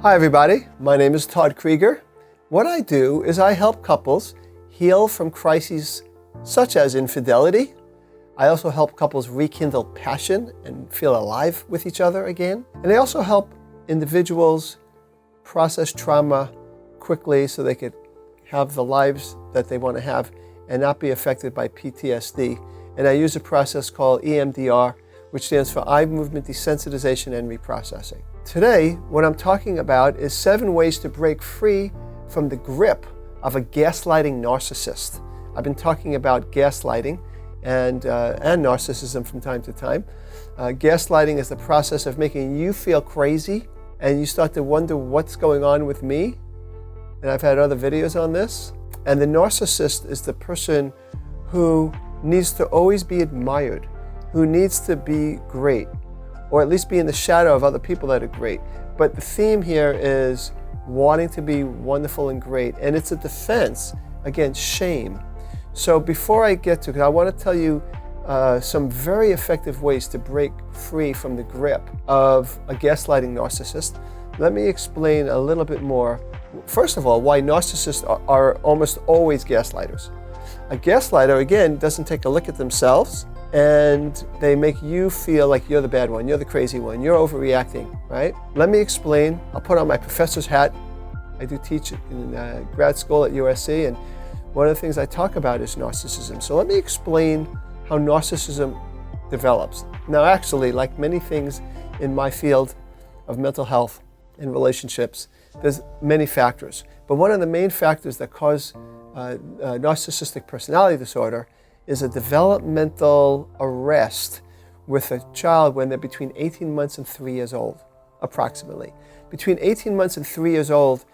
Hi everybody, my name is Todd Creager. What I do is I help couples heal from crises such as infidelity. I also help couples rekindle passion and feel alive with each other again. And I also help individuals process trauma quickly so they could have the lives that they want to have and not be affected by PTSD. And I use a process called EMDR, which stands for eye movement desensitization and reprocessing. Today, what I'm talking about is 7 ways to break free from the grip of a gaslighting narcissist. I've been talking about gaslighting and narcissism from time to time. Gaslighting is the process of making you feel crazy and you start to wonder what's going on with me. And I've had other videos on this. And the narcissist is the person who needs to always be admired, who needs to be great, or at least be in the shadow of other people that are great. But the theme here is wanting to be wonderful and great, and it's a defense against shame. So before I get to it, I want to tell you some very effective ways to break free from the grip of a gaslighting narcissist. Let me explain a little bit more. First of all, why narcissists are almost always gaslighters. A gaslighter, again, doesn't take a look at themselves, and they make you feel like you're the bad one, you're the crazy one, you're overreacting, right? Let me explain. I'll put on my professor's hat. I do teach in grad school at USC, and one of the things I talk about is narcissism. So let me explain how narcissism develops. Now, actually, like many things in my field of mental health and relationships, there's many factors. But one of the main factors that cause narcissistic personality disorder is a developmental arrest with a child when they're between 18 months and 3 years old, approximately. Between 18 months and 3 years old,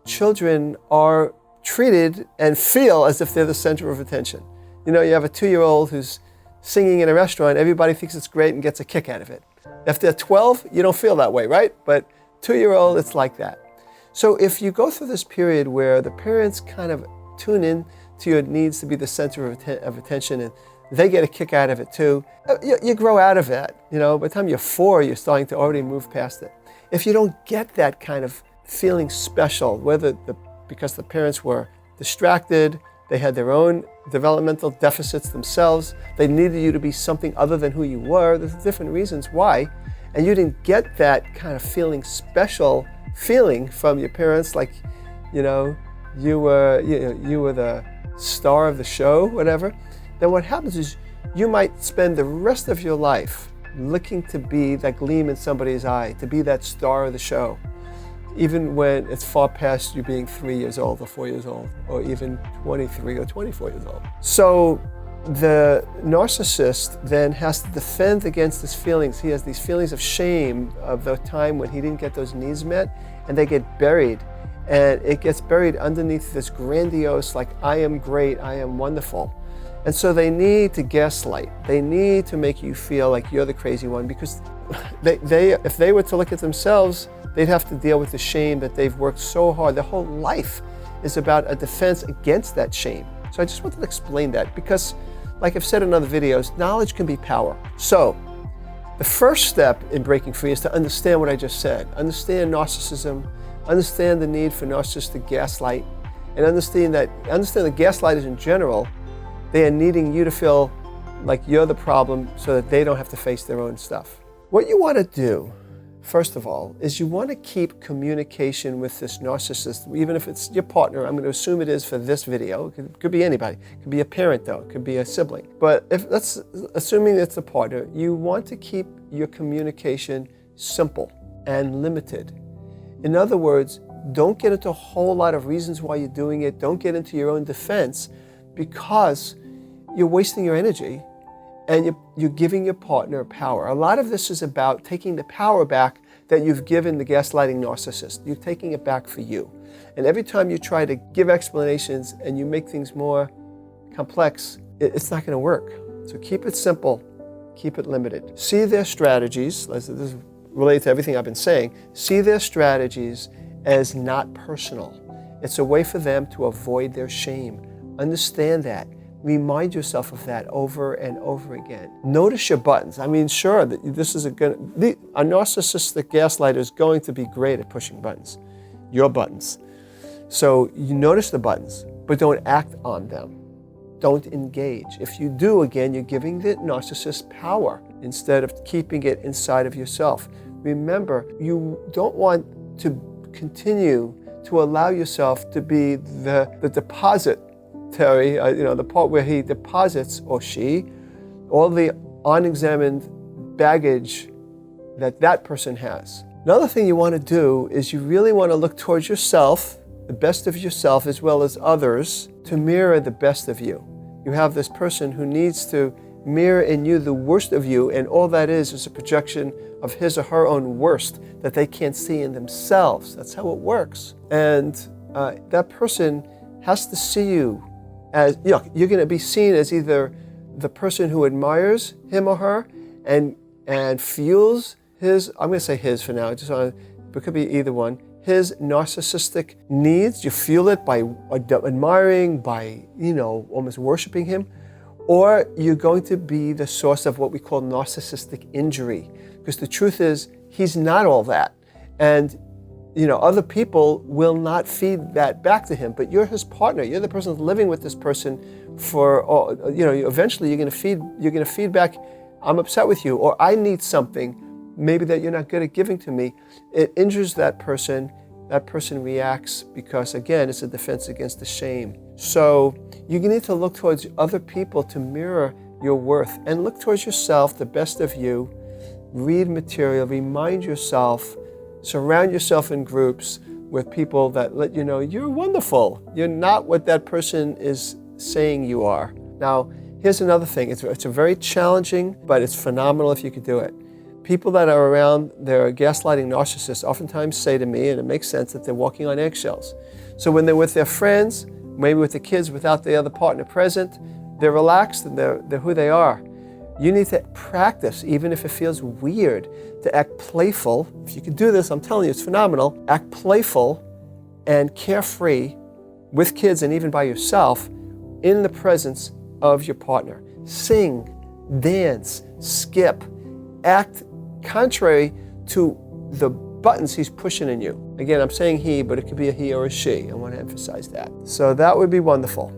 children are treated and feel as if they're the center of attention. You know, you have a 2-year-old who's singing in a restaurant, everybody thinks it's great and gets a kick out of it. If they're 12, you don't feel that way, right? But 2-year-old, it's like that. So if you go through this period where the parents kind of tune in to your needs to be the center of attention, and they get a kick out of it too, you grow out of that. You know, by the time you're 4, you're starting to already move past it. If you don't get that kind of feeling special, because the parents were distracted, they had their own developmental deficits themselves, they needed you to be something other than who you were, there's different reasons why, and you didn't get that kind of feeling special feeling from your parents, like, you know, you were the star of the show, whatever, then what happens is you might spend the rest of your life looking to be that gleam in somebody's eye, to be that star of the show, even when it's far past you being 3 years old or 4 years old, or even 23 or 24 years old. So the narcissist then has to defend against his feelings. He has these feelings of shame of the time when he didn't get those needs met, and they get buried. And it gets buried underneath this grandiose, like, I am great, I am wonderful. And so they need to gaslight. They need to make you feel like you're the crazy one, because if they were to look at themselves, they'd have to deal with the shame that they've worked so hard. Their whole life is about a defense against that shame. So I just wanted to explain that because, like I've said in other videos, knowledge can be power. So the first step in breaking free is to understand what I just said. Understand narcissism, understand the need for narcissists to gaslight, and understand the gaslighters in general, they are needing you to feel like you're the problem so that they don't have to face their own stuff. What you want to do, first of all, is you want to keep communication with this narcissist, even if it's your partner. I'm going to assume it is for this video. It could be anybody. It could be a parent, though. It could be a sibling. But assuming it's a partner, you want to keep your communication simple and limited. In other words, don't get into a whole lot of reasons why you're doing it. Don't get into your own defense, because you're wasting your energy and you're giving your partner power. A lot of this is about taking the power back that you've given the gaslighting narcissist. You're taking it back for you. And every time you try to give explanations and you make things more complex, it's not going to work. So keep it simple, keep it limited. See their strategies, this is related to everything I've been saying, see their strategies as not personal. It's a way for them to avoid their shame. Understand that. Remind yourself of that over and over again. Notice your buttons. I mean, sure, this is a narcissistic gaslighter is going to be great at pushing buttons, your buttons. So you notice the buttons, but don't act on them. Don't engage. If you do, again, you're giving the narcissist power instead of keeping it inside of yourself. Remember, you don't want to continue to allow yourself to be the depositary, the part where he deposits, or she, all the unexamined baggage that person has. Another thing you want to do is you really want to look towards yourself, the best of yourself, as well as others, to mirror the best of you. You have this person who needs to mirror in you the worst of you, and all that is a projection of his or her own worst that they can't see in themselves. That's how it works. And that person has to see you as, you're going to be seen as either the person who admires him or her and fuels his, I'm going to say his for now, but it could be either one, his narcissistic needs. You fuel it by admiring, by, almost worshiping him. Or you're going to be the source of what we call narcissistic injury. Because the truth is, he's not all that. And, other people will not feed that back to him. But you're his partner. You're the person who's living with this person eventually you're going to feed back, I'm upset with you, or I need something, maybe that you're not good at giving to me. It injures that person. That person reacts because, again, it's a defense against the shame. So you need to look towards other people to mirror your worth, and look towards yourself, the best of you. Read material, remind yourself, surround yourself in groups with people that let you know you're wonderful. You're not what that person is saying you are. Now, here's another thing. It's a very challenging, but it's phenomenal if you could do it. People that are around their gaslighting narcissists oftentimes say to me, and it makes sense, that they're walking on eggshells. So when they're with their friends, maybe with the kids without the other partner present, they're relaxed and they're who they are. You need to practice, even if it feels weird, to act playful. If you can do this, I'm telling you, it's phenomenal. Act playful and carefree with kids and even by yourself in the presence of your partner. Sing, dance, skip, act contrary to the buttons he's pushing in you. Again, I'm saying he, but it could be a he or a she. I want to emphasize that. So that would be wonderful.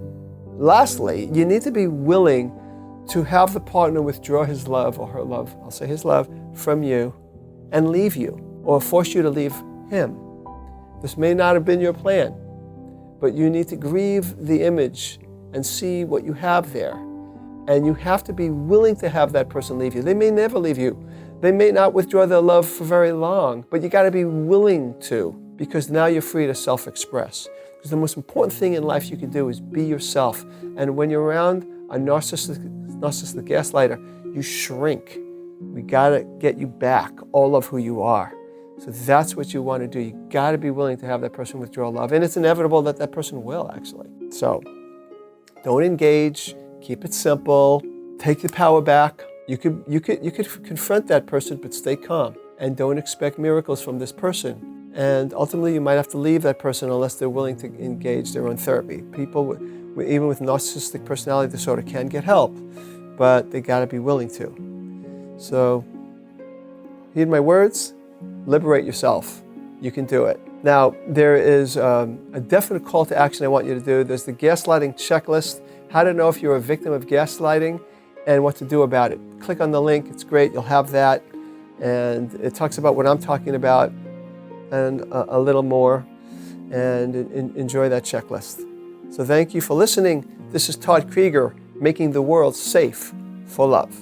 Lastly, you need to be willing to have the partner withdraw his love or her love, I'll say his love, from you and leave you, or force you to leave him. This may not have been your plan, but you need to grieve the image and see what you have there. And you have to be willing to have that person leave you. They may never leave you. They may not withdraw their love for very long, but you got to be willing to, because now you're free to self-express. Because the most important thing in life you can do is be yourself. And when you're around a narcissistic gaslighter, you shrink. We got to get you back, all of who you are. So that's what you want to do. You got to be willing to have that person withdraw love. And it's inevitable that that person will, actually. So don't engage. Keep it simple. Take the power back. You could confront that person, but stay calm. And don't expect miracles from this person. And ultimately, you might have to leave that person unless they're willing to engage their own therapy. People, even with narcissistic personality disorder, can get help, but they got to be willing to. So, heed my words. Liberate yourself. You can do it. Now, there is a definite call to action I want you to do. There's the gaslighting checklist. How to know if you're a victim of gaslighting and what to do about it. Click on the link. It's great. You'll have that. And it talks about what I'm talking about and a little more. And enjoy that checklist. So thank you for listening. This is Todd Creager, making the world safe for love.